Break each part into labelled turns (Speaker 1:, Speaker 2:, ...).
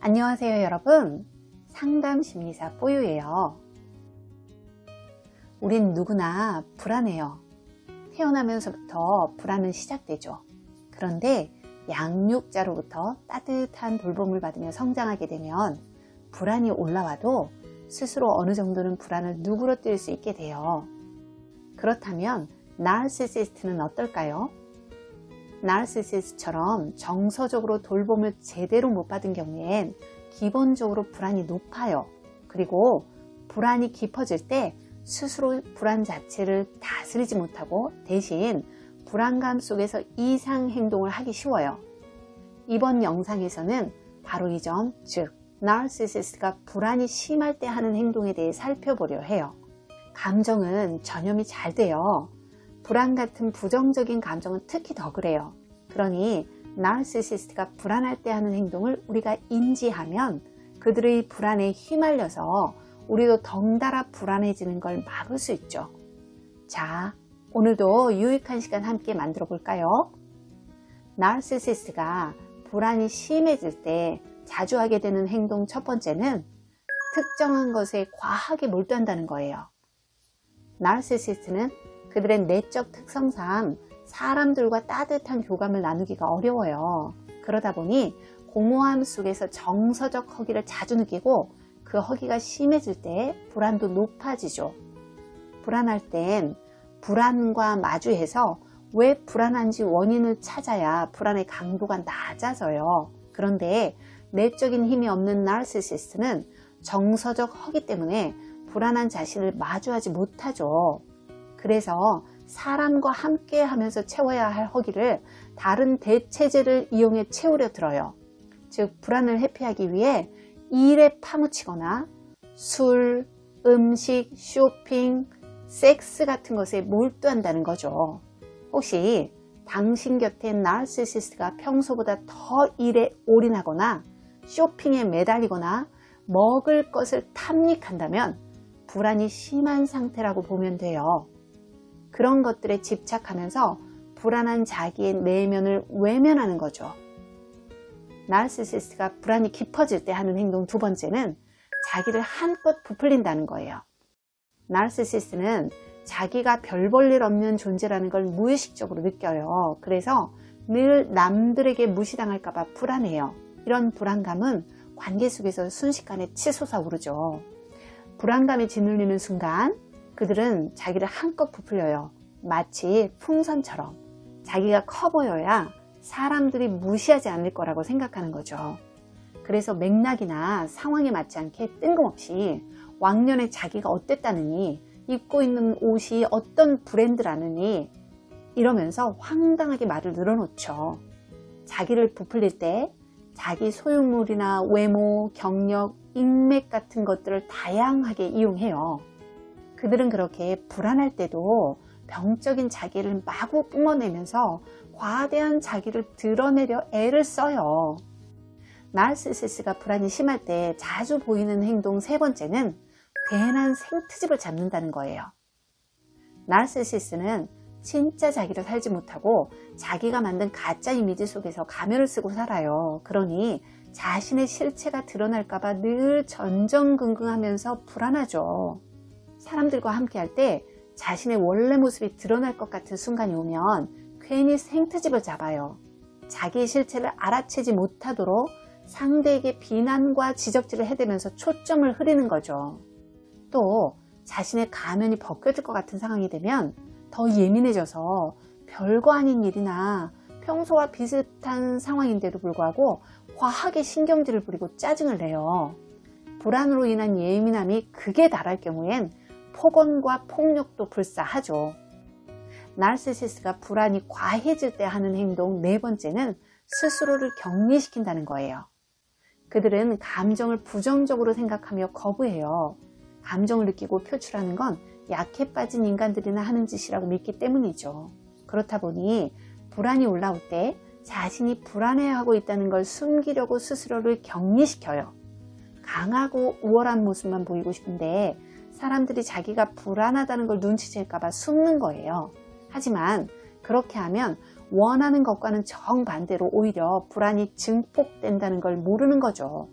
Speaker 1: 안녕하세요 여러분, 상담심리사 뽀유예요. 우린 누구나 불안해요. 태어나면서부터 불안은 시작되죠. 그런데 양육자로부터 따뜻한 돌봄을 받으며 성장하게 되면 불안이 올라와도 스스로 어느 정도는 불안을 누그러뜨릴 수 있게 돼요. 그렇다면 나르시시스트는 어떨까요? 나르시시스트처럼 정서적으로 돌봄을 제대로 못 받은 경우엔 기본적으로 불안이 높아요. 그리고 불안이 깊어질 때 스스로 불안 자체를 다스리지 못하고 대신 불안감 속에서 이상 행동을 하기 쉬워요. 이번 영상에서는 바로 이 점, 즉 나르시시스트가 불안이 심할 때 하는 행동에 대해 살펴보려 해요. 감정은 전염이 잘 돼요. 불안 같은 부정적인 감정은 특히 더 그래요. 그러니 나르시시스트가 불안할 때 하는 행동을 우리가 인지하면 그들의 불안에 휘말려서 우리도 덩달아 불안해지는 걸 막을 수 있죠. 자, 오늘도 유익한 시간 함께 만들어 볼까요? 나르시시스트가 불안이 심해질 때 자주 하게 되는 행동 첫 번째는 특정한 것에 과하게 몰두한다는 거예요. 나르시시스트는 그들의 내적 특성상 사람들과 따뜻한 교감을 나누기가 어려워요. 그러다 보니 공허함 속에서 정서적 허기를 자주 느끼고 그 허기가 심해질 때 불안도 높아지죠. 불안할 땐 불안과 마주해서 왜 불안한지 원인을 찾아야 불안의 강도가 낮아져요. 그런데 내적인 힘이 없는 나르시시스트는 정서적 허기 때문에 불안한 자신을 마주하지 못하죠. 그래서 사람과 함께 하면서 채워야 할 허기를 다른 대체제를 이용해 채우려 들어요. 즉 불안을 회피하기 위해 일에 파묻히거나 술, 음식, 쇼핑, 섹스 같은 것에 몰두한다는 거죠. 혹시 당신 곁에 나르시시스트가 평소보다 더 일에 올인하거나 쇼핑에 매달리거나 먹을 것을 탐닉한다면 불안이 심한 상태라고 보면 돼요. 그런 것들에 집착하면서 불안한 자기의 내면을 외면하는 거죠. 나르시시스트가 불안이 깊어질 때 하는 행동 두 번째는 자기를 한껏 부풀린다는 거예요. 나르시시스트는 자기가 별 볼 일 없는 존재라는 걸 무의식적으로 느껴요. 그래서 늘 남들에게 무시당할까봐 불안해요. 이런 불안감은 관계 속에서 순식간에 치솟아 오르죠. 불안감에 짓눌리는 순간 그들은 자기를 한껏 부풀려요. 마치 풍선처럼 자기가 커 보여야 사람들이 무시하지 않을 거라고 생각하는 거죠. 그래서 맥락이나 상황에 맞지 않게 뜬금없이 왕년에 자기가 어땠다느니, 입고 있는 옷이 어떤 브랜드라느니 이러면서 황당하게 말을 늘어놓죠. 자기를 부풀릴 때 자기 소유물이나 외모, 경력, 인맥 같은 것들을 다양하게 이용해요. 그들은 그렇게 불안할 때도 병적인 자기를 마구 뿜어내면서 과대한 자기를 드러내려 애를 써요. 나르시시스트가 불안이 심할 때 자주 보이는 행동 세 번째는 괜한 생트집을 잡는다는 거예요. 나르시시스트는 진짜 자기를 살지 못하고 자기가 만든 가짜 이미지 속에서 가면을 쓰고 살아요. 그러니 자신의 실체가 드러날까봐 늘 전전긍긍하면서 불안하죠. 사람들과 함께 할 때 자신의 원래 모습이 드러날 것 같은 순간이 오면 괜히 생트집을 잡아요. 자기의 실체를 알아채지 못하도록 상대에게 비난과 지적질을 해대면서 초점을 흐리는 거죠. 또 자신의 가면이 벗겨질 것 같은 상황이 되면 더 예민해져서 별거 아닌 일이나 평소와 비슷한 상황인데도 불구하고 과하게 신경질을 부리고 짜증을 내요. 불안으로 인한 예민함이 극에 달할 경우엔 폭언과 폭력도 불사하죠. 나르시시스트가 불안이 과해질 때 하는 행동 네 번째는 스스로를 격리시킨다는 거예요. 그들은 감정을 부정적으로 생각하며 거부해요. 감정을 느끼고 표출하는 건 약해 빠진 인간들이나 하는 짓이라고 믿기 때문이죠. 그렇다 보니 불안이 올라올 때 자신이 불안해하고 있다는 걸 숨기려고 스스로를 격리시켜요. 강하고 우월한 모습만 보이고 싶은데 사람들이 자기가 불안하다는 걸 눈치챌까봐 숨는 거예요. 하지만 그렇게 하면 원하는 것과는 정반대로 오히려 불안이 증폭된다는 걸 모르는 거죠.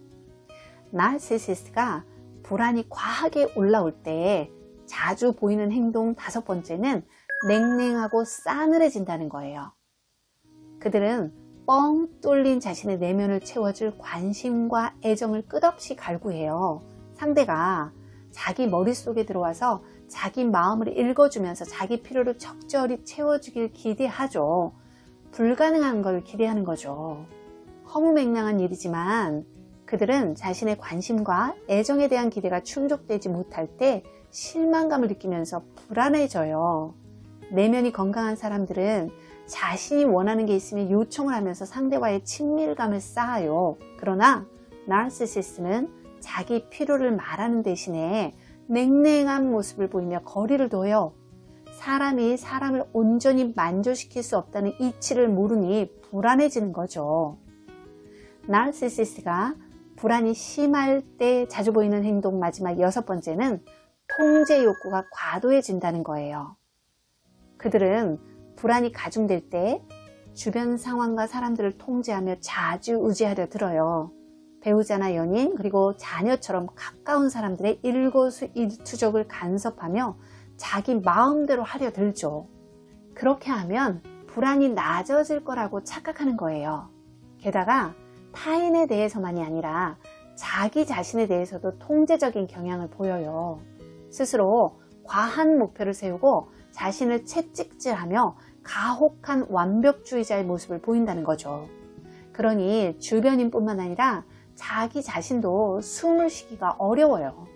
Speaker 1: 나르시시스트가 불안이 과하게 올라올 때 자주 보이는 행동 5번째는 냉랭하고 싸늘해진다는 거예요. 그들은 뻥 뚫린 자신의 내면을 채워줄 관심과 애정을 끝없이 갈구해요. 상대가 자기 머릿속에 들어와서 자기 마음을 읽어주면서 자기 필요를 적절히 채워주길 기대하죠. 불가능한 걸 기대하는 거죠. 허무맹랑한 일이지만 그들은 자신의 관심과 애정에 대한 기대가 충족되지 못할 때 실망감을 느끼면서 불안해져요. 내면이 건강한 사람들은 자신이 원하는 게 있으면 요청을 하면서 상대와의 친밀감을 쌓아요. 그러나 나르시시스트는 자기 필요를 말하는 대신에 냉랭한 모습을 보이며 거리를 둬요. 사람이 사람을 온전히 만족시킬 수 없다는 이치를 모르니 불안해지는 거죠. 나르시시스트가 불안이 심할 때 자주 보이는 행동 마지막 6번째는 통제 욕구가 과도해진다는 거예요. 그들은 불안이 가중될 때 주변 상황과 사람들을 통제하며 좌지우지하려 들어요. 배우자나 연인 그리고 자녀처럼 가까운 사람들의 일거수일투족을 간섭하며 자기 마음대로 하려 들죠. 그렇게 하면 불안이 낮아질 거라고 착각하는 거예요. 게다가 타인에 대해서만이 아니라 자기 자신에 대해서도 통제적인 경향을 보여요. 스스로 과한 목표를 세우고 자신을 채찍질하며 가혹한 완벽주의자의 모습을 보인다는 거죠. 그러니 주변인뿐만 아니라 자기 자신도 숨을 쉬기가 어려워요.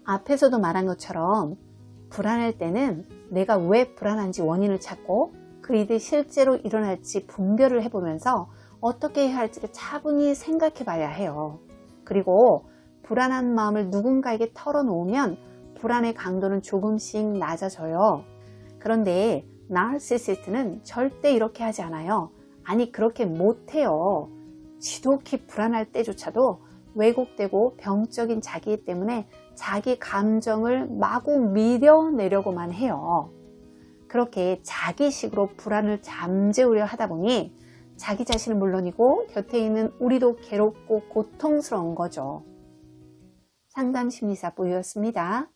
Speaker 1: 앞에서도 말한 것처럼 불안할 때는 내가 왜 불안한지 원인을 찾고 그 일이 실제로 일어날지 분별을 해보면서 어떻게 해야 할지를 차분히 생각해 봐야 해요. 그리고 불안한 마음을 누군가에게 털어놓으면 불안의 강도는 조금씩 낮아져요. 그런데 나르시시스트는 절대 이렇게 하지 않아요. 아니 그렇게 못해요. 지독히 불안할 때조차도 왜곡되고 병적인 자기 때문에 자기 감정을 마구 밀어내려고만 해요. 그렇게 자기식으로 불안을 잠재우려 하다 보니 자기 자신은 물론이고 곁에 있는 우리도 괴롭고 고통스러운 거죠. 상담심리사 뿌였습니다.